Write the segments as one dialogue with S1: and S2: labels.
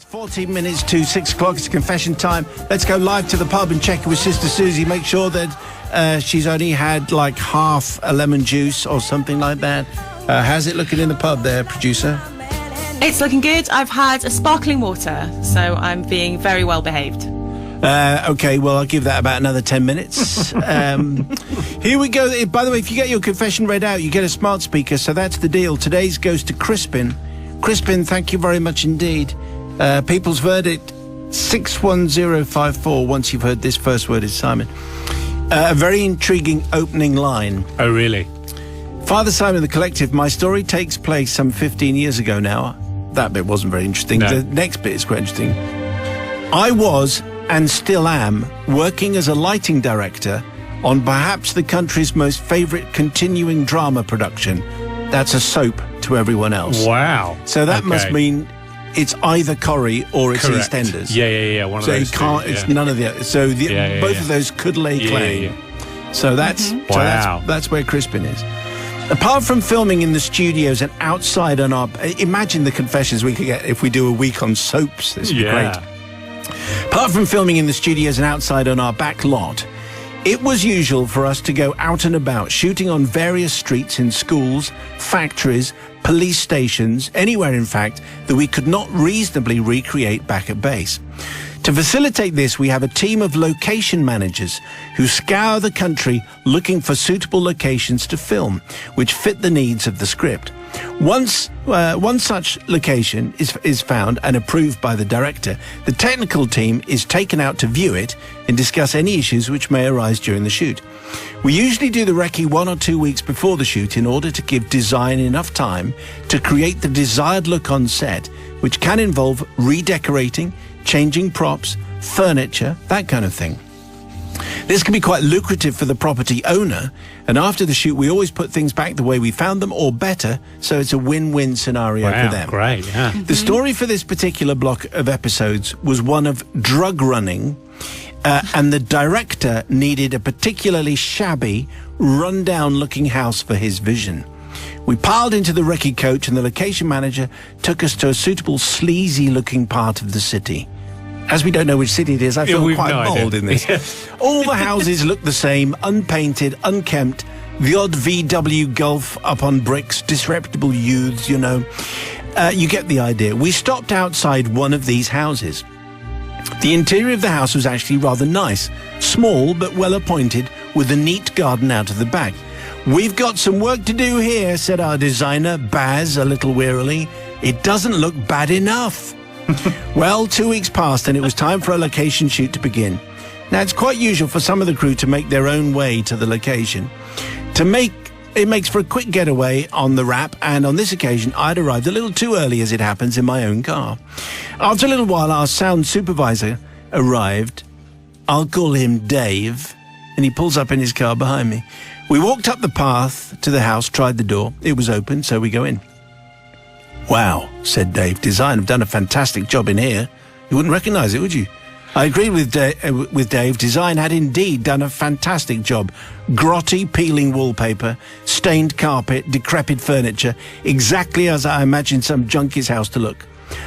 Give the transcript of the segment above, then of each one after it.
S1: 14 minutes to 6 o'clock. It's confession time. Let's go live to the pub and check with Sister Susie. Make sure that she's only had like half a lemon juice or something like that. How's it looking in the pub there, producer?
S2: It's looking good. I've had a sparkling water, so I'm being very well behaved.
S1: Okay, well, I'll give that about another 10 minutes. Here we go. By the way, if you get your confession read out, you get a smart speaker, so that's the deal. Today's goes to Crispin. Crispin, thank you very much indeed. People's verdict 61054. Once you've heard this first word is Simon. A very intriguing opening line.
S3: Oh, really?
S1: Father Simon, the Collective. My story takes place some 15 years ago now. That bit wasn't very interesting.
S3: No.
S1: The next bit is quite interesting. I was, and still am, working as a lighting director on perhaps the country's most favourite continuing drama production. That's a soap to everyone else.
S3: Wow.
S1: So that must mean it's either Corrie or it's
S3: Correct.
S1: EastEnders.
S3: Yeah. One of those.
S1: So you can't.
S3: two,
S1: It's none of the other. So both of those could lay claim.
S3: Yeah.
S1: So that's
S3: Wow.
S1: that's where Crispin is. Apart from filming in the studios and outside on our, imagine the confessions we could get if we do a week on soaps. This would be great. Apart from filming in the studios and outside on our back lot, it was usual for us to go out and about, shooting on various streets in schools, factories, police stations, anywhere, in fact, that we could not reasonably recreate back at base. To facilitate this, we have a team of location managers who scour the country looking for suitable locations to film, which fit the needs of the script. Once one such location is found and approved by the director, the technical team is taken out to view it and discuss any issues which may arise during the shoot. We usually do the recce 1 or 2 weeks before the shoot in order to give design enough time to create the desired look on set, which can involve redecorating, changing props, furniture, that kind of thing. This can be quite lucrative for the property owner, and after the shoot we always put things back the way we found them or better, so it's a win-win scenario for them.
S3: Great, yeah.
S1: The story for this particular block of episodes was one of drug running, and the director needed a particularly shabby, run-down-looking house for his vision. We piled into the recce coach and the location manager took us to a suitable sleazy-looking part of the city. As we don't know which city it is, I feel quite bold in this. All the houses look the same, unpainted, unkempt, the odd VW Golf up on bricks, disreputable youths, you know. You get the idea. We stopped outside one of these houses. The interior of the house was actually rather nice, small but well appointed, with a neat garden out of the back. We've got some work to do here, said our designer, Baz, a little wearily. It doesn't look bad enough. Well, 2 weeks passed and it was time for a location shoot to begin. Now, it's quite usual for some of the crew to make their own way to the location. It makes for a quick getaway on the wrap, and on this occasion, I'd arrived a little too early, as it happens, in my own car. After a little while, our sound supervisor arrived. I'll call him Dave, and he pulls up in his car behind me. We walked up the path to the house, tried the door. It was open, so we go in. Wow, said Dave. Design have done a fantastic job in here. You wouldn't recognise it, would you? I agreed with Dave. Design had indeed done a fantastic job. Grotty, peeling wallpaper, stained carpet, decrepit furniture, exactly as I imagined some junkie's house to look.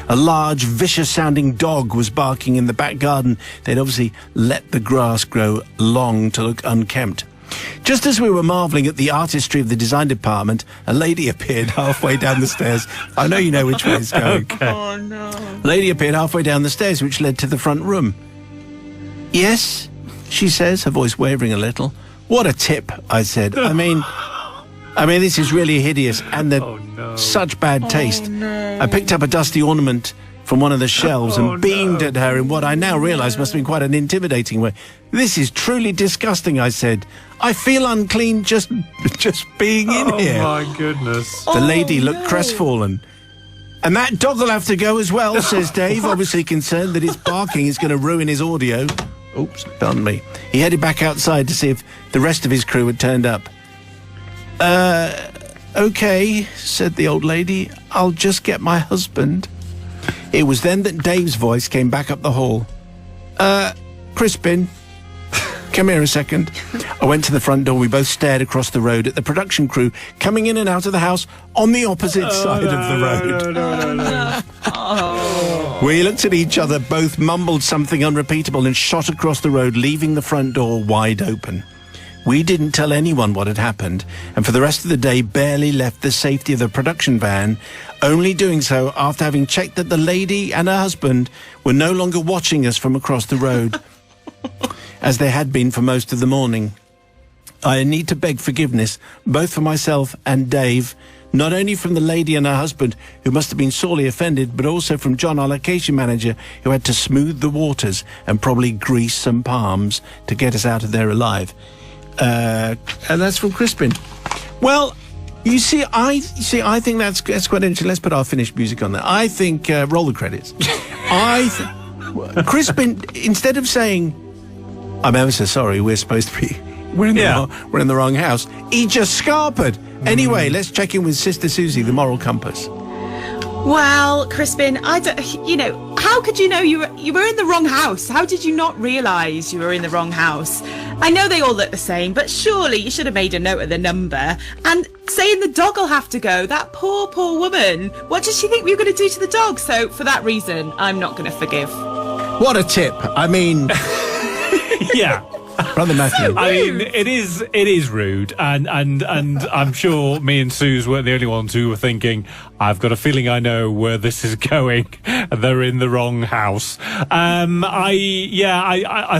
S1: A large, vicious-sounding dog was barking in the back garden. They'd obviously let the grass grow long to look unkempt. Just as we were marvelling at the artistry of the design department, a lady appeared halfway down the stairs. I know you know which way it's going.
S3: Okay.
S2: Oh, no.
S1: A lady appeared halfway down the stairs, which led to the front room. Yes, she says, her voice wavering a little. What a tip, I said. I mean, this is really hideous, and such bad taste.
S2: No.
S1: I picked up a dusty ornament from one of the shelves and beamed at her in what I now realise must have been quite an intimidating way. This is truly disgusting, I said. I feel unclean just being in here.
S3: Oh, my goodness.
S1: The lady looked crestfallen. And that dog will have to go as well, says Dave, obviously concerned that his barking is going to ruin his audio. Oops, pardon me. He headed back outside to see if the rest of his crew had turned up. Okay, said the old lady. I'll just get my husband. It was then that Dave's voice came back up the hall. Crispin, come here a second. I went to the front door. We both stared across the road at the production crew coming in and out of the house on the opposite side of the road.
S3: No.
S1: We looked at each other, both mumbled something unrepeatable and shot across the road, leaving the front door wide open. We didn't tell anyone what had happened, and for the rest of the day barely left the safety of the production van, only doing so after having checked that the lady and her husband were no longer watching us from across the road, as they had been for most of the morning. I need to beg forgiveness, both for myself and Dave, not only from the lady and her husband, who must have been sorely offended, but also from John, our location manager, who had to smooth the waters and probably grease some palms to get us out of there alive. And that's from Crispin. Well, you see, I think that's quite interesting. Let's put our finished music on there. I think roll the credits. Crispin, instead of saying, "I'm ever so sorry, we're supposed to be, we're in the wrong house," he just scarpered. Anyway, let's check in with Sister Susie, the moral compass.
S2: Well, Crispin, how could you know you were in the wrong house? How did you not realise you were in the wrong house? I know they all look the same, but surely you should have made a note of the number and saying the dog will have to go. That poor woman. What did she think we were going to do to the dog? So for that reason, I'm not going to forgive.
S1: What a tip. I mean...
S3: Yeah.
S1: Brother Matthew.
S3: I mean, it is rude, and I'm sure me and Suze weren't the only ones who were thinking, I've got a feeling I know where this is going. They're in the wrong house. I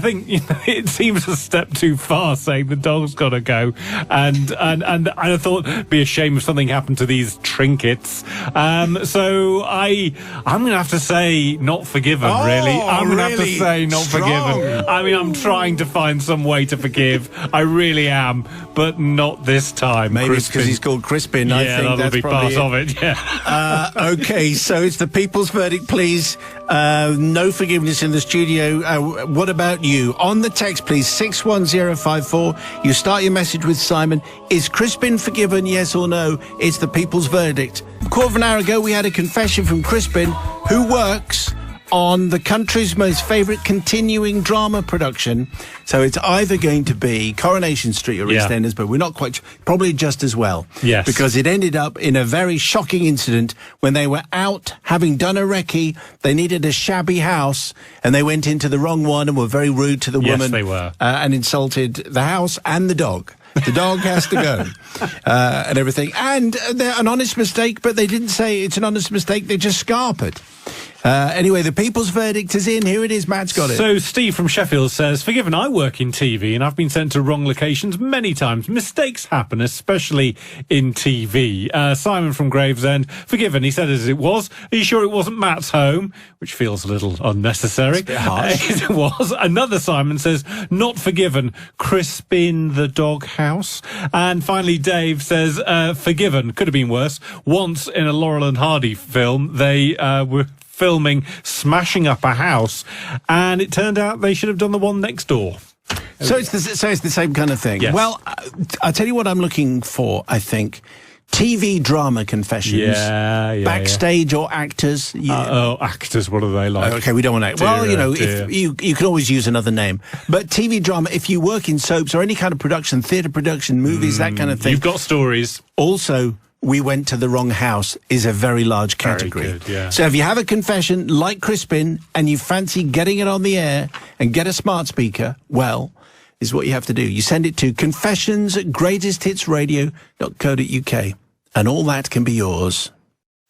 S3: think it seems a step too far saying the dog's got to go, and I thought it'd be a shame if something happened to these trinkets. So I'm going to have to say not forgiven. Really, I'm going to have to say not forgiven. I mean, I'm trying to find some way to forgive. I really am, but not this time.
S1: Maybe it's because he's called Crispin.
S3: Yeah,
S1: I think
S3: that'll
S1: that's
S3: be part
S1: probably
S3: of it. Yeah.
S1: Okay, so it's the people's verdict, please. No forgiveness in the studio. What about you? On the text, please, 61054. You start your message with Simon. Is Crispin forgiven, yes or no? It's the people's verdict. A quarter of an hour ago, we had a confession from Crispin, who works on the country's most favourite continuing drama production. So it's either going to be Coronation Street or EastEnders, but we're not quite sure. Probably just as well.
S3: Yes.
S1: Because it ended up in a very shocking incident when they were out having done a recce. They needed a shabby house and they went into the wrong one and were very rude to the woman.
S3: Yes, they were.
S1: And insulted the house and the dog. The dog has to go, and everything. And they're an honest mistake, but they didn't say it's an honest mistake. They just scarpered. Anyway, the people's verdict is in. Here it is. Matt's got it.
S3: So Steve from Sheffield says, forgiven, I work in TV and I've been sent to wrong locations many times. Mistakes happen, especially in TV. Simon from Gravesend, forgiven, he said as it was. Are you sure it wasn't Matt's home? Which feels a little unnecessary.
S1: It's a bit harsh.
S3: It was. Another Simon says, not forgiven, Crispin the dog house. And finally Dave says, forgiven, could have been worse. Once in a Laurel and Hardy film, they were filming smashing up a house, and it turned out they should have done the one next door.
S1: So it's the same kind of thing.
S3: Yes.
S1: Well, I'll tell you what I'm looking for, I think. TV drama confessions.
S3: Yeah.
S1: Backstage or actors.
S3: Actors, what are they like?
S1: Okay, we don't want to. Well, if you can always use another name. But TV drama, if you work in soaps or any kind of production, theatre production, movies, that kind of thing.
S3: You've got stories.
S1: Also, we went to the wrong house is a very large category.
S3: Very good, yeah.
S1: So if you have a confession like Crispin and you fancy getting it on the air and get a smart speaker, well, is what you have to do. You send it to confessions@greatesthitsradio.co.uk and all that can be yours.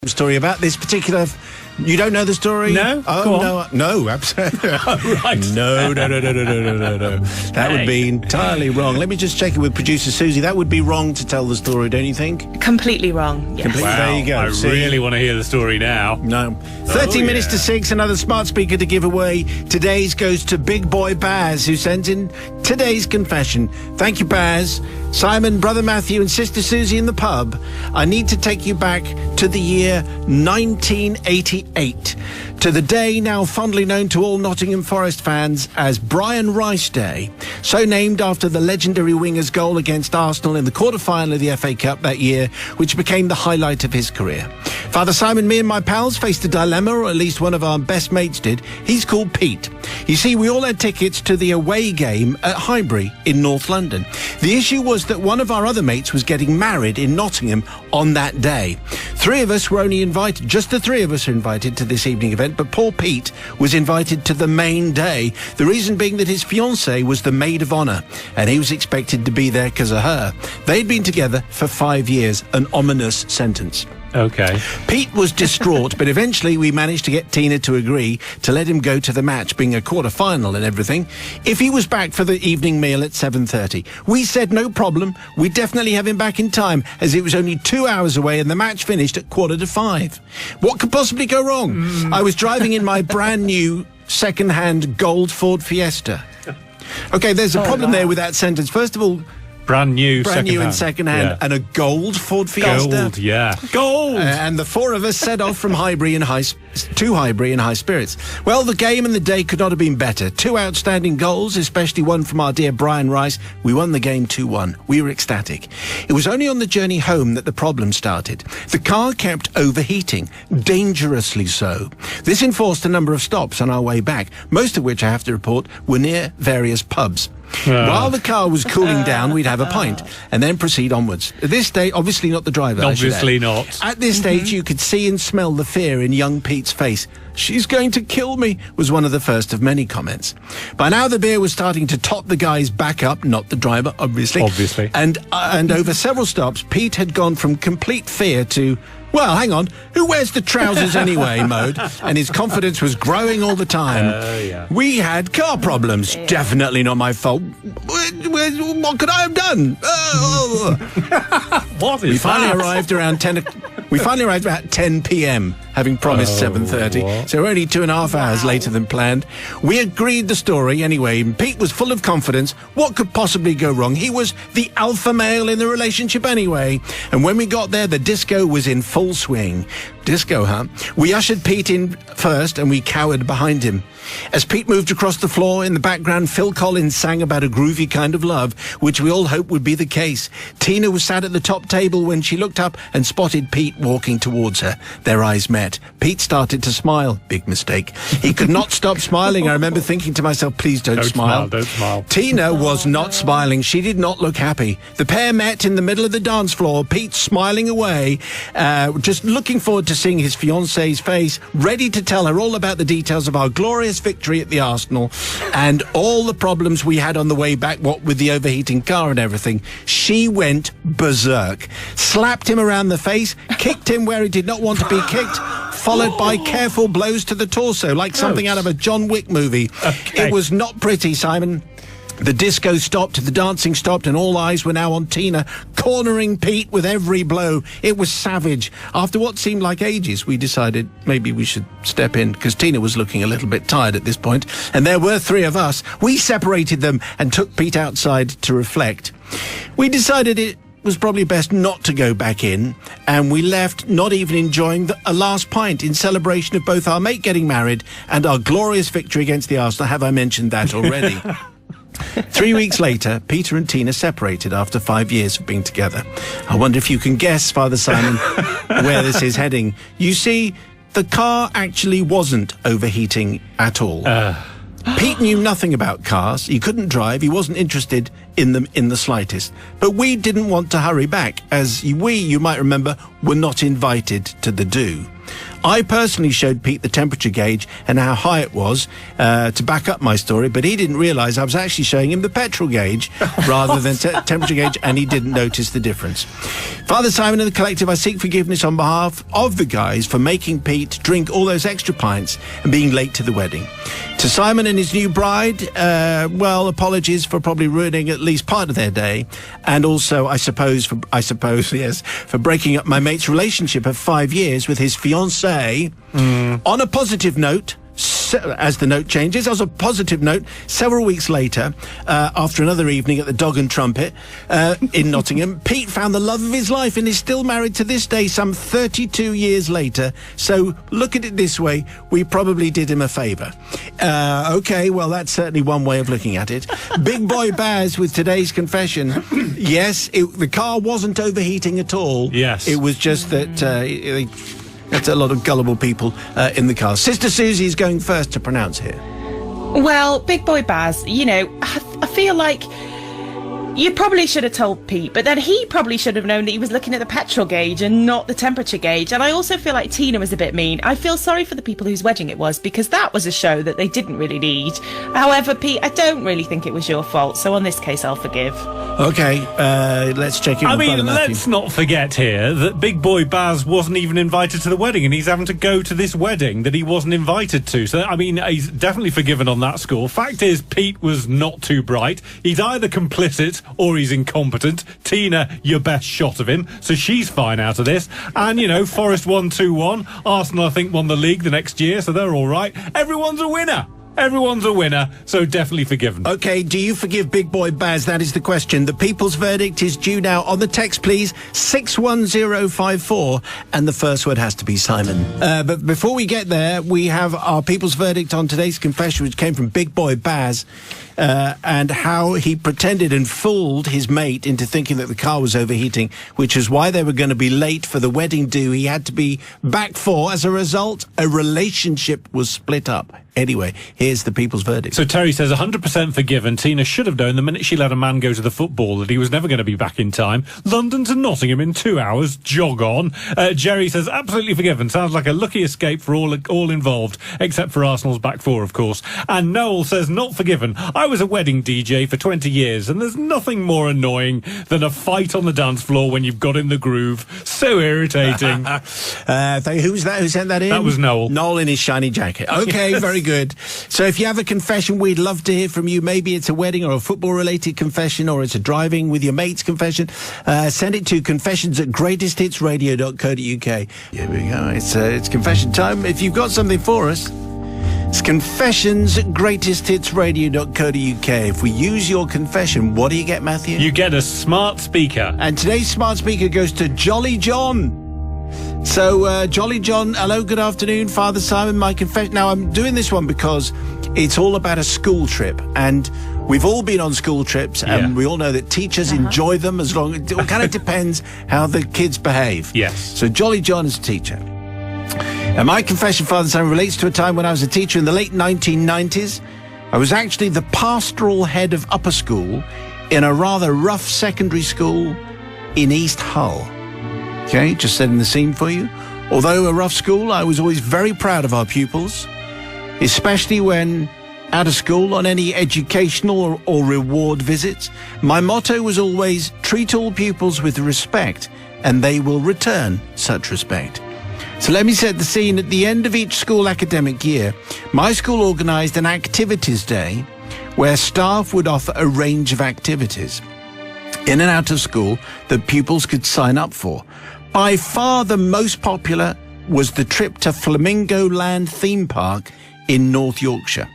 S1: Story about this particular... You don't know the story?
S3: No?
S1: Oh, no, absolutely.
S3: Right.
S1: No. That would be entirely wrong. Let me just check it with producer Susie. That would be wrong to tell the story, don't you think?
S2: Completely wrong. Yes.
S3: Wow,
S1: There you go.
S3: I really want to hear the story now.
S1: No. 13 minutes to 6, another smart speaker to give away. Today's goes to Big Boy Baz, who sent in today's confession. Thank you, Baz. Simon, Brother Matthew and Sister Susie in the pub. I need to take you back to the year 1988, to the day now fondly known to all Nottingham Forest fans as Brian Rice Day, so named after the legendary winger's goal against Arsenal in the quarter-final of the FA Cup that year, which became the highlight of his career. Father Simon, me and my pals faced a dilemma, or at least one of our best mates did. He's called Pete. You see, we all had tickets to the away game at Highbury in North London. The issue was that one of our other mates was getting married in Nottingham on that day. Three of us were only invited, just the three of us were invited to this evening event, but poor Pete was invited to the main day. The reason being that his fiancée was the maid of honour, and he was expected to be there because of her. They'd been together for 5 years, an ominous sentence.
S3: Okay.
S1: Pete was distraught, but eventually we managed to get Tina to agree to let him go to the match, being a quarter-final and everything, if he was back for the evening meal at 7:30. We said no problem, we'd definitely have him back in time, as it was only 2 hours away and the match finished at 4:45. What could possibly go wrong? I was driving in my brand new second-hand gold Ford Fiesta. Okay, there's a problem there with that sentence. First of all,
S3: Brand new
S1: and second-hand,
S3: yeah.
S1: and a gold Ford Fiesta.
S3: Gold, yeah. Gold!
S1: And the four of us set off from Highbury in high spirits. Well, the game and the day could not have been better. Two outstanding goals, especially one from our dear Brian Rice. We won the game 2-1. We were ecstatic. It was only on the journey home that the problem started. The car kept overheating, dangerously so. This enforced a number of stops on our way back, most of which, I have to report, were near various pubs. While the car was cooling down, we'd have a pint and then proceed onwards. At this stage, obviously not the driver.
S3: Obviously not.
S1: At this stage, you could see and smell the fear in young Pete's face. "She's going to kill me," was one of the first of many comments. By now, the beer was starting to top the guy's back up, not the driver, obviously.
S3: Obviously.
S1: And over several stops, Pete had gone from complete fear to, "Well, hang on, who wears the trousers anyway?" mode, and his confidence was growing all the time.
S3: Yeah.
S1: We had car problems. Definitely not my fault. What could I have done?
S3: What is
S1: We finally
S3: that?
S1: arrived around 10. We finally arrived about 10 p.m. having promised 7:30,
S3: what?
S1: so we're only 2.5 hours later than planned. We agreed the story anyway. Pete was full of confidence. What could possibly go wrong? He was the alpha male in the relationship anyway. And when we got there, the disco was in full swing. Disco, huh? We ushered Pete in first and we cowered behind him. As Pete moved across the floor, in the background, Phil Collins sang about a groovy kind of love, which we all hoped would be the case. Tina was sat at the top table when she looked up and spotted Pete walking towards her. Their eyes met. Pete started to smile. Big mistake. He could not stop smiling. I remember thinking to myself, please don't smile.
S3: Don't smile.
S1: Tina was not smiling. She did not look happy. The pair met in the middle of the dance floor, Pete smiling away, just looking forward to seeing his fiancée's face, ready to tell her all about the details of our glorious victory at the Arsenal and all the problems we had on the way back, what with the overheating car and everything. She went berserk, slapped him around the face, kicked him where he did not want to be kicked, followed by careful blows to the torso, like something out of a John Wick movie.
S3: Okay.
S1: It was not pretty, Simon. The disco stopped, the dancing stopped, and all eyes were now on Tina, cornering Pete with every blow. It was savage. After what seemed like ages, we decided maybe we should step in, because Tina was looking a little bit tired at this point, and there were three of us. We separated them and took Pete outside to reflect. We decided it was probably best not to go back in, and we left not even enjoying a last pint in celebration of both our mate getting married and our glorious victory against the Arsenal. Have I mentioned that already? 3 weeks later, Peter and Tina separated after 5 years of being together. I wonder if you can guess, Father Simon, where this is heading. You see, the car actually wasn't overheating at all. Pete knew nothing about cars. He couldn't drive. He wasn't interested in them in the slightest. But we didn't want to hurry back, as we, you might remember, were not invited to the do. I personally showed Pete the temperature gauge and how high it was to back up my story, but he didn't realise I was actually showing him the petrol gauge rather than temperature gauge, and he didn't notice the difference. Father Simon and the collective, I seek forgiveness on behalf of the guys for making Pete drink all those extra pints and being late to the wedding. To Simon and his new bride, well, apologies for probably ruining at least part of their day, and also, I suppose, yes, for breaking up my mate's relationship of 5 years with his fiancée. On a positive note, as the note changes, as a positive note, several weeks later, after another evening at the Dog and Trumpet in Nottingham, Pete found the love of his life and is still married to this day, some 32 years later. So look at it this way, we probably did him a favour. Okay, well, that's certainly one way of looking at it. Big Boy Baz with today's confession. Yes, the car wasn't overheating at all.
S3: Yes.
S1: It was just that... That's a lot of gullible people in the car. Sister Susie's going first to pronounce here.
S2: Well, Big Boy Baz, I feel like you probably should have told Pete, but then he probably should have known that he was looking at the petrol gauge and not the temperature gauge. And I also feel like Tina was a bit mean. I feel sorry for the people whose wedding it was, because that was a show that they didn't really need. However, Pete, I don't really think it was your fault. So on this case, I'll forgive.
S1: Okay, let's check in with Brother Matthew.
S3: Let's not forget here that Big Boy Baz wasn't even invited to the wedding, and he's having to go to this wedding that he wasn't invited to. So, he's definitely forgiven on that score. Fact is, Pete was not too bright. He's either complicit or he's incompetent. Tina, your best shot of him, so she's fine out of this. And, Forest 1-2-1. Arsenal, I think, won the league the next year, so they're all right. Everyone's a winner. Everyone's a winner, so definitely forgiven.
S1: Okay, do you forgive Big Boy Baz? That is the question. The people's verdict is due now. On the text, please, 61054, and the first word has to be Simon. But before we get there, we have our people's verdict on today's confession, which came from Big Boy Baz, and how he pretended and fooled his mate into thinking that the car was overheating, which is why they were going to be late for the wedding do he had to be back for. As a result, a relationship was split up. Anyway, here's the people's verdict.
S3: So Terry says 100% forgiven. Tina should have known the minute she let a man go to the football that he was never going to be back in time. London to Nottingham in 2 hours. Jog on. Jerry says absolutely forgiven. Sounds like a lucky escape for all involved, except for Arsenal's back four, of course. And Noel says not forgiven. I was a wedding DJ for 20 years, and there's nothing more annoying than a fight on the dance floor when you've got in the groove. So irritating.
S1: Who's that? Who sent that in?
S3: That was Noel.
S1: Noel in his shiny jacket. Okay, yes. Very good. So if you have a confession, we'd love to hear from you. Maybe it's a wedding or a football-related confession, or it's a driving with your mates confession. Send it to confessions@greatesthitsradio.co.uk. Here we go. It's confession time. If you've got something for us, it's confessions@greatesthitsradio.co.uk. If we use your confession, what do you get, Matthew?
S3: You get a smart speaker.
S1: And today's smart speaker goes to Jolly John. So, Jolly John, hello, good afternoon, Father Simon, my confession. Now, I'm doing this one because it's all about a school trip, and we've all been on school trips, and we all know that teachers enjoy them as long as it kind of depends how the kids behave.
S3: Yes.
S1: So, Jolly John is a teacher. And my confession, Father Simon, relates to a time when I was a teacher in the late 1990s. I was actually the pastoral head of upper school in a rather rough secondary school in East Hull. Okay, just setting the scene for you. Although a rough school, I was always very proud of our pupils, especially when out of school on any educational or reward visits. My motto was always treat all pupils with respect, and they will return such respect. So let me set the scene. At the end of each school academic year, my school organised an activities day where staff would offer a range of activities in and out of school that pupils could sign up for. By far the most popular was the trip to Flamingo Land theme park in North Yorkshire.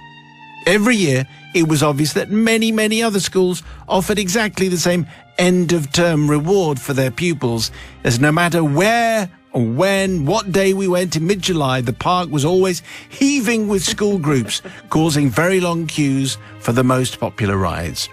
S1: Every year, it was obvious that many, many other schools offered exactly the same end-of-term reward for their pupils, as no matter where or when, what day we went in mid-July, the park was always heaving with school groups, causing very long queues for the most popular rides.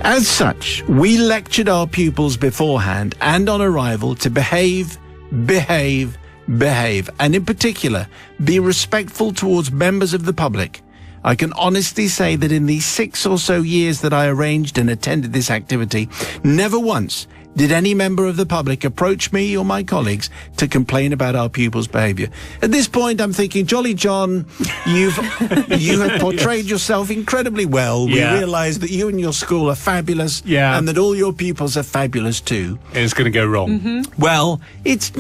S1: As such, we lectured our pupils beforehand and on arrival to behave, and in particular, be respectful towards members of the public. I can honestly say that in the 6 or so years that I arranged and attended this activity, never once did any member of the public approach me or my colleagues to complain about our pupils' behaviour. At this point, I'm thinking, Jolly John, you have portrayed yourself incredibly well. We realise that you and your school are fabulous, and that all your pupils are fabulous too.
S3: And it's going to go wrong.
S1: Mm-hmm. Well, it's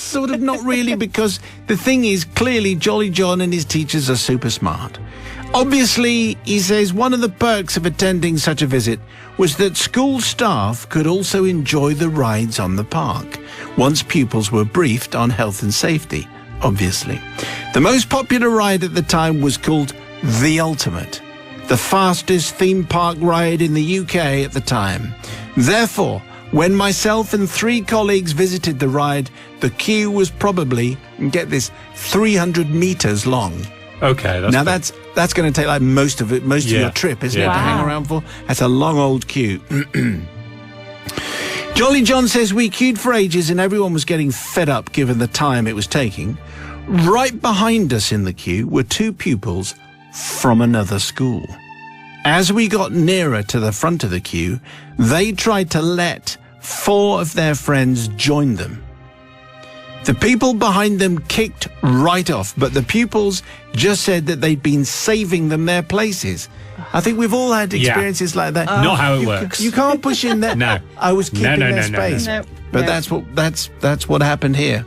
S1: sort of not really, because the thing is, clearly Jolly John and his teachers are super smart. Obviously, he says one of the perks of attending such a visit was that school staff could also enjoy the rides on the park, once pupils were briefed on health and safety, obviously. The most popular ride at the time was called The Ultimate, the fastest theme park ride in the UK at the time. Therefore, when myself and 3 colleagues visited the ride, the queue was probably, get this, 300 metres long.
S3: Okay,
S1: that's going to take like most of your trip, isn't it, to hang around for? That's a long old queue. Jolly John says we queued for ages and everyone was getting fed up given the time it was taking. Right behind us in the queue were two pupils from another school. As we got nearer to the front of the queue, they tried to let 4 of their friends join them. The people behind them kicked right off, but the pupils just said that they'd been saving them their places. I think we've all had experiences like that.
S3: Not how it works.
S1: You can't push in there.
S3: No.
S1: I was keeping their space.
S2: No.
S1: But that's what happened here.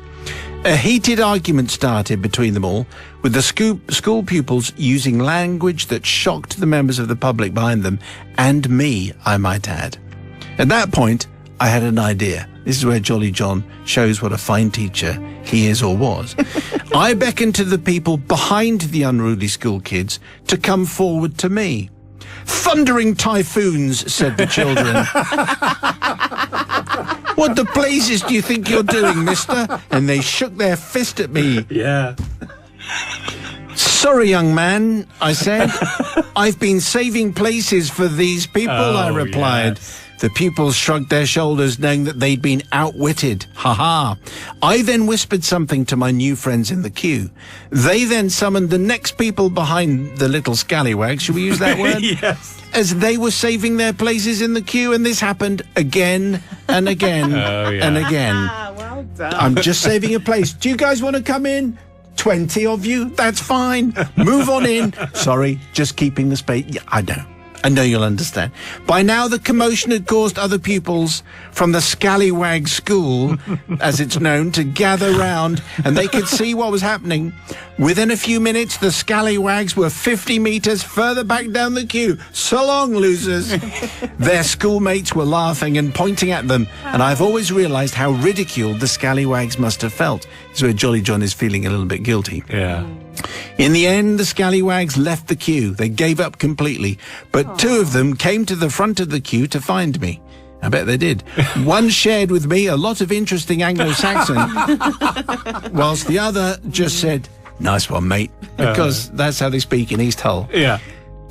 S1: A heated argument started between them all, with the school pupils using language that shocked the members of the public behind them, and me, I might add. At that point, I had an idea. This is where Jolly John shows what a fine teacher he is or was. I beckoned to the people behind the unruly school kids to come forward to me. "Thundering typhoons," said the children. "What the blazes do you think you're doing, mister?" And they shook their fist at me.
S3: Yeah.
S1: "Sorry, young man," I said. "I've been saving places for these people," I replied.
S3: Yes.
S1: The pupils shrugged their shoulders, knowing that they'd been outwitted. Ha-ha. I then whispered something to my new friends in the queue. They then summoned the next people behind the little scallywags. Should we use that word?
S3: Yes.
S1: As they were saving their places in the queue, and this happened again and again and again.
S2: Well done.
S1: I'm just saving a place. Do you guys want to come in? 20 of you? That's fine. Move on in. Sorry, just keeping the space. Yeah, I know you'll understand. By now, the commotion had caused other pupils from the Scallywag School, as it's known, to gather round, and they could see what was happening. Within a few minutes, the Scallywags were 50 metres further back down the queue. So long, losers. Their schoolmates were laughing and pointing at them, and I've always realised how ridiculed the Scallywags must have felt. This is where Jolly John is feeling a little bit guilty.
S3: Yeah.
S1: In the end, the Scallywags left the queue. They gave up completely. But 2 of them came to the front of the queue to find me. I bet they did. One shared with me a lot of interesting Anglo-Saxon, whilst the other just said, "Nice one, mate," because that's how they speak in East Hull.
S3: Yeah.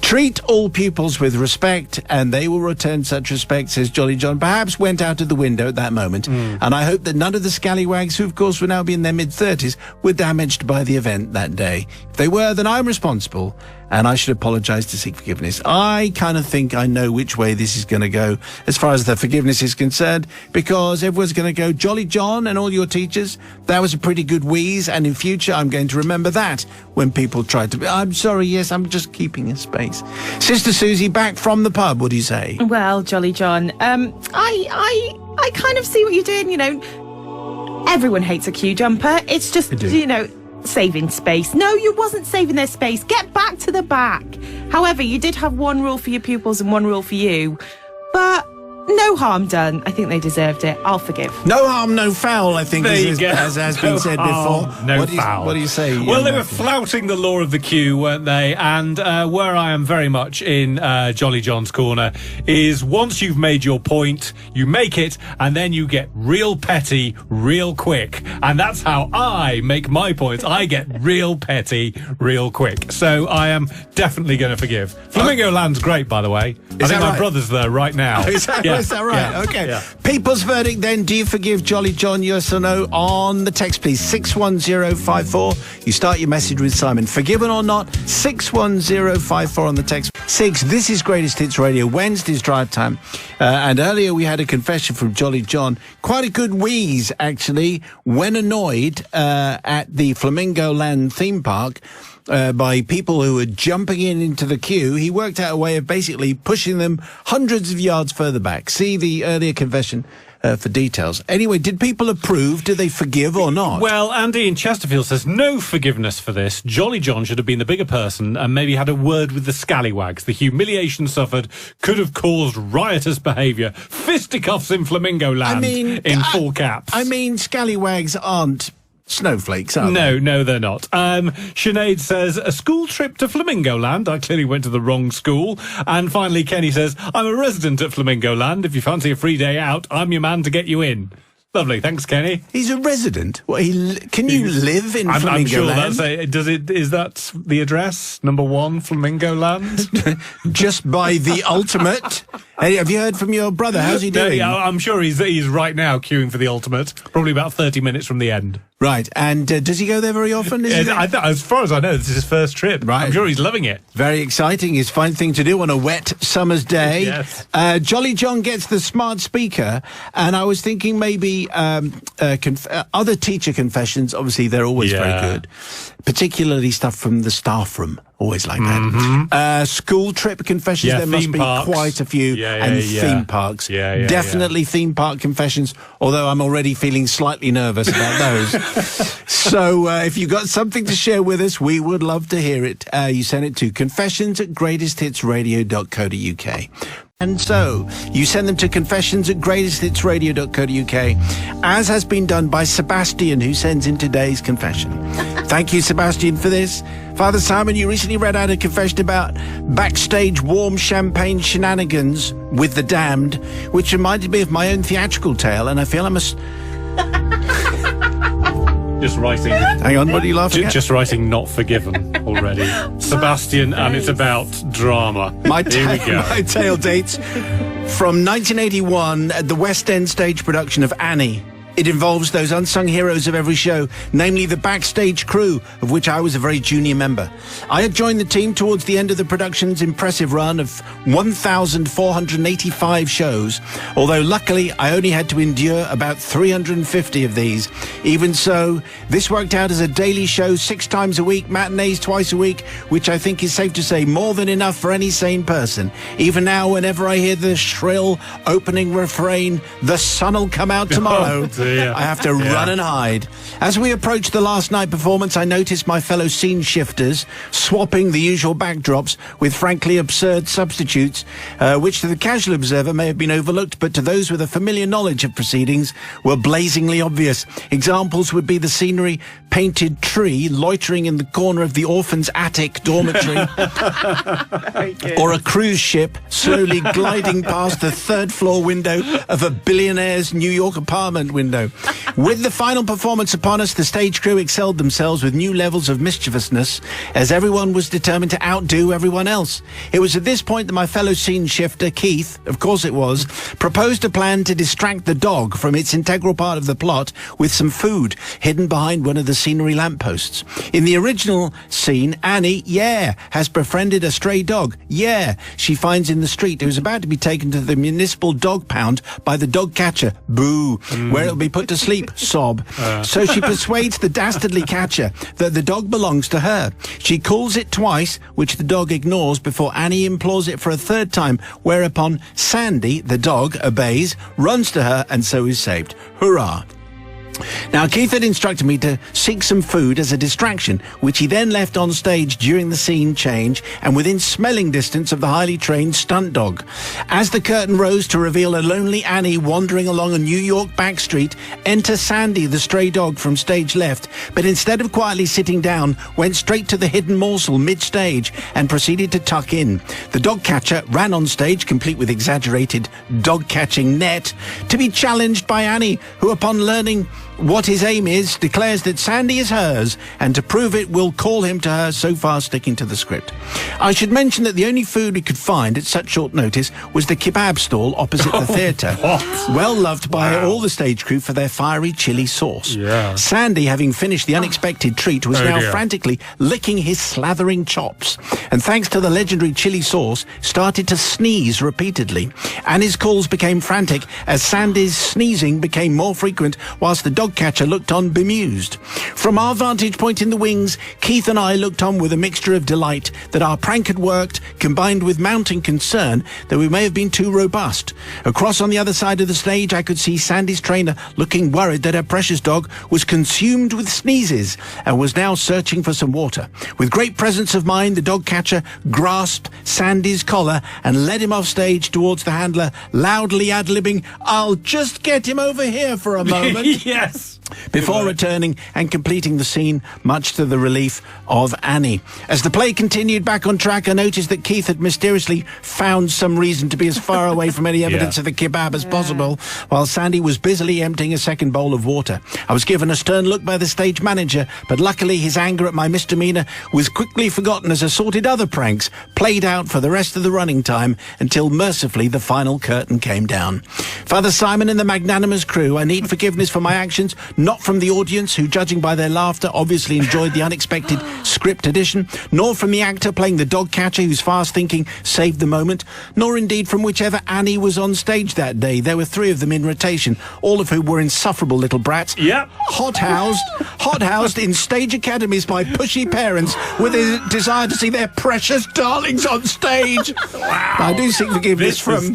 S1: Treat all pupils with respect, and they will return such respect, says Jolly John. Perhaps went out of the window at that moment, and I hope that none of the scallywags, who of course will now be in their mid-30s, were damaged by the event that day. If they were, then I'm responsible, and I should apologise to seek forgiveness. I kind of think I know which way this is going to go as far as the forgiveness is concerned, because everyone's going to go, "Jolly John and all your teachers, that was a pretty good wheeze, and in future I'm going to remember that when people try to be, I'm sorry, yes, I'm just keeping a space." Sister Susie, back from the pub, what do you say?
S2: Well, Jolly John, I kind of see what you're doing. You know, everyone hates a queue jumper. It's just, you know, saving space. No, you wasn't saving their space. Get back to the back. However, you did have one rule for your pupils and one rule for you, but no harm done. I think they deserved it. I'll forgive.
S1: No harm, no foul, I think,
S3: There you
S1: as
S3: go.
S1: has been said before.
S3: No foul.
S1: What do you say?
S3: Well, they were flouting the law of the queue, weren't they? And where I am very much in Jolly John's corner is once you've made your point, you make it, and then you get real petty real quick. And that's how I make my points. I get real petty real quick. So I am definitely going to forgive. Flamingo Land's great, by the way. I think my
S1: right?
S3: brother's there right now.
S1: Is that right?
S3: Yeah.
S1: Okay.
S3: Yeah.
S1: People's verdict then. Do you forgive Jolly John, yes or no? On the text, please. 61054. You start your message with Simon. Forgiven or not? 61054 on the text. 6. This is Greatest Hits Radio. Wednesday's drive time. And earlier we had a confession from Jolly John. Quite a good wheeze, actually, when annoyed at the Flamingo Land theme park. By people who were jumping into the queue. He worked out a way of basically pushing them hundreds of yards further back. See the earlier confession for details. Anyway, did people approve? Did they forgive or not?
S3: Well, Andy in Chesterfield says no forgiveness for this. Jolly John should have been the bigger person and maybe had a word with the scallywags. The humiliation suffered could have caused riotous behaviour. Fisticuffs in Flamingo Land in full caps.
S1: I mean, scallywags aren't snowflakes, are they?
S3: No, they're not. Sinead says, a school trip to Flamingo Land. I clearly went to the wrong school. And finally, Kenny says, I'm a resident at Flamingo Land. If you fancy a free day out, I'm your man to get you in. Lovely, thanks, Kenny.
S1: He's a resident. Can you live in Flamingo
S3: I'm sure
S1: Land?
S3: is that the address? Number 1, Flamingo Land?
S1: Just by the ultimate. Hey, have you heard from your brother? How's he doing?
S3: I'm sure he's right now queuing for the ultimate. Probably about 30 minutes from the end.
S1: Right, and does he go there very often?
S3: As far as I know, this is his first trip.
S1: Right.
S3: I'm sure he's loving it.
S1: Very exciting. It's a fine thing to do on a wet summer's day.
S3: Yes.
S1: Jolly John gets the smart speaker, and I was thinking maybe other teacher confessions. Obviously, they're always very good, particularly stuff from the staff room. Always like that. School trip confessions, there must be quite a few. Theme parks. Definitely theme park confessions, although I'm already feeling slightly nervous about those. So if you've got something to share with us, we would love to hear it. You send it to confessions@greatesthitsradio.co.uk. And so, you send them to confessions@greatesthitsradio.co.uk, as has been done by Sebastian, who sends in today's confession. Thank you, Sebastian, for this. Father Simon, you recently read out a confession about backstage warm champagne shenanigans with the damned, which reminded me of my own theatrical tale, and I feel I must...
S3: Just writing.
S1: Hang on, what are you laughing at?
S3: Just writing Not Forgiven already. Sebastian, and it's about drama. Here we go.
S1: My tale dates from 1981 at the West End stage production of Annie. It involves those unsung heroes of every show, namely the backstage crew, of which I was a very junior member. I had joined the team towards the end of the production's impressive run of 1,485 shows, although luckily I only had to endure about 350 of these. Even so, this worked out as a daily show 6 times a week, matinees twice a week, which I think is safe to say more than enough for any sane person. Even now, whenever I hear the shrill opening refrain, "The sun'll come out tomorrow," I have to run and hide. As we approached the last night performance, I noticed my fellow scene shifters swapping the usual backdrops with frankly absurd substitutes, which to the casual observer may have been overlooked, but to those with a familiar knowledge of proceedings were blazingly obvious. Examples would be the scenery painted tree loitering in the corner of the orphan's attic dormitory, or a cruise ship slowly gliding past the 3rd floor window of a billionaire's New York apartment window. With the final performance upon us, the stage crew excelled themselves with new levels of mischievousness, as everyone was determined to outdo everyone else. It was at this point that my fellow scene shifter, Keith, of course it was, proposed a plan to distract the dog from its integral part of the plot with some food hidden behind one of the scenery lampposts. In the original scene, Annie, has befriended a stray dog, she finds in the street, who is about to be taken to the municipal dog pound by the dog catcher, boo, where it'll be put to sleep, sob. So she persuades the dastardly catcher that the dog belongs to her. She calls it twice, which the dog ignores, before Annie implores it for a 3rd time, whereupon Sandy, the dog, obeys, runs to her, and so is saved. Hurrah! Now, Keith had instructed me to seek some food as a distraction, which he then left on stage during the scene change and within smelling distance of the highly trained stunt dog. As the curtain rose to reveal a lonely Annie wandering along a New York back street, enter Sandy, the stray dog, from stage left, but instead of quietly sitting down, went straight to the hidden morsel mid-stage and proceeded to tuck in. The dog catcher ran on stage, complete with exaggerated dog-catching net, to be challenged by Annie, who, upon learning what his aim is, declares that Sandy is hers, and to prove it will call him to her, so far sticking to the script. I should mention that the only food we could find at such short notice was the kebab stall opposite the theatre, well loved by all the stage crew for their fiery chili sauce. Sandy, having finished the unexpected treat, was now frantically licking his slathering chops, and thanks to the legendary chili sauce, started to sneeze repeatedly. Annie's calls became frantic as Sandy's sneezing became more frequent, whilst the dog catcher looked on bemused. From our vantage point in the wings, Keith and I looked on with a mixture of delight that our prank had worked, combined with mounting concern that we may have been too robust. Across on the other side of the stage, I could see Sandy's trainer looking worried that her precious dog was consumed with sneezes and was now searching for some water. With great presence of mind, the dog catcher grasped Sandy's collar and led him off stage towards the handler, loudly ad-libbing, "I'll just get him over here for a moment."
S3: Yes.
S1: before returning and completing the scene, much to the relief of Annie. As the play continued back on track, I noticed that Keith had mysteriously found some reason to be as far away from any evidence of the kebab as possible, while Sandy was busily emptying a second bowl of water. I was given a stern look by the stage manager, but luckily his anger at my misdemeanour was quickly forgotten as assorted other pranks played out for the rest of the running time until mercifully the final curtain came down. Father Simon and the magnanimous crew, I need forgiveness for my actions, not from the audience, who, judging by their laughter, obviously enjoyed the unexpected script addition, nor from the actor playing the dog catcher, whose fast thinking saved the moment, nor indeed from whichever Annie was on stage that day. There were 3 of them in rotation, all of whom were insufferable little brats.
S3: Yep.
S1: Hot-housed in stage academies by pushy parents with a desire to see their precious darlings on stage.
S3: Wow.
S1: I do seek forgiveness
S3: from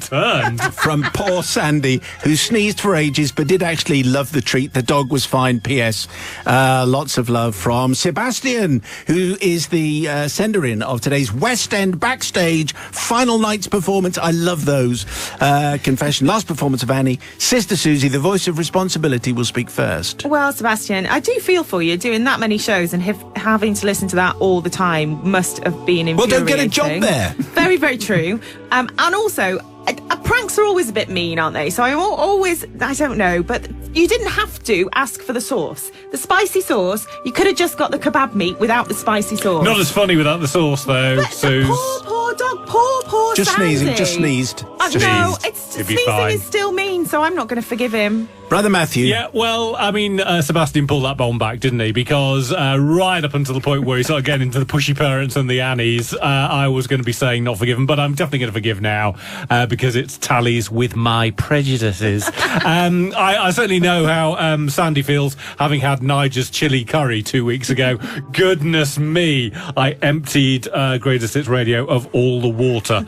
S1: poor Sandy, who sneezed for ages but did actually love the treat. The dog was fine. P.S. Lots of love from Sebastian, who is the sender-in of today's West End Backstage final night's performance. I love those. Confession. Last performance of Annie. Sister Susie, the voice of responsibility, will speak first.
S2: Well, Sebastian, I do feel for you. Doing that many shows and having to listen to that all the time must have been infuriating.
S1: Well, don't get a job there.
S2: Very, very true. And also, pranks are always a bit mean, aren't they? So I don't know, but you didn't have to ask for the sauce. The spicy sauce, you could have just got the kebab meat without the spicy sauce.
S3: Not as funny without the sauce, though,
S2: but
S3: Suze.
S2: Poor dog, poor
S1: Just
S2: Sandy.
S1: sneezing, just sneezed.
S2: No,
S3: He'll be
S2: sneezing
S3: fine.
S2: is still mean, so I'm not going to forgive him.
S1: Brother Matthew.
S3: Yeah, well, I mean, Sebastian pulled that bomb back, didn't he? Because right up until the point where he started getting into the pushy parents and the Annies, I was going to be saying not forgiven, but I'm definitely going to forgive now because it tallies with my prejudices. I certainly know how Sandy feels having had Niger's chili curry 2 weeks ago. Goodness me, I emptied Greatest Hits Radio of all the water.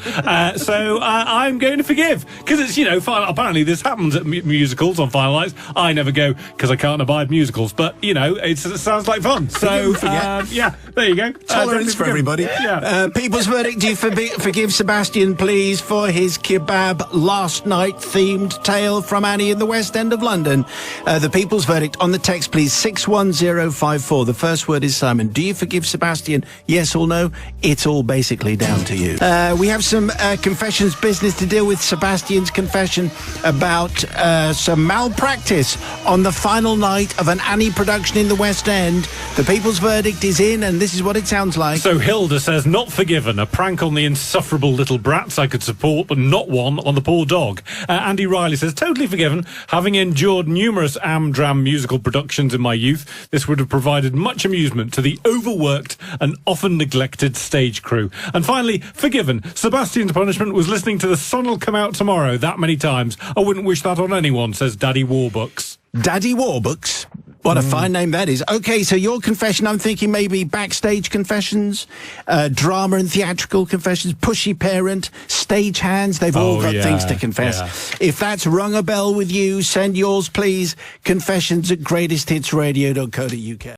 S3: So I'm going to forgive because it's, apparently this happens at musicals on Final Nights. I never go because I can't abide musicals, but it sounds like fun. So yeah, there you go.
S1: Tolerance for everybody.
S3: Yeah.
S1: People's verdict. Do you forgive Sebastian, please, for his kebab last night themed tale from Annie in the West End of London? The people's verdict on the text, please, 61054. The first word is Simon. Do you forgive Sebastian? Yes or no? It's all basically down to you. We have some confessions business to deal with. Sebastian's confession about some malpractice on the final night of an Annie production in the West End. The people's verdict is in, and this is what it sounds like.
S3: So Hilda says, not forgiven. A prank on the insufferable little brats I could support, but not one on the poor dog. Andy Riley says, totally forgiven. Having endured numerous Amdram musical productions in my youth, this would have provided much amusement to the overworked and often neglected stage crew. And finally, forgiven. Sebastian's punishment was listening to The Sun Will Come Out Tomorrow that many times. I wouldn't wish that on anyone, says Daddy Warbooks.
S1: Daddy Warbooks? What a fine name that is. Okay, so your confession, I'm thinking maybe backstage confessions, drama and theatrical confessions, pushy parent, stage hands. They've all got things to confess. Yeah. If that's rung a bell with you, send yours, please. Confessions@greatesthitsradio.co.uk.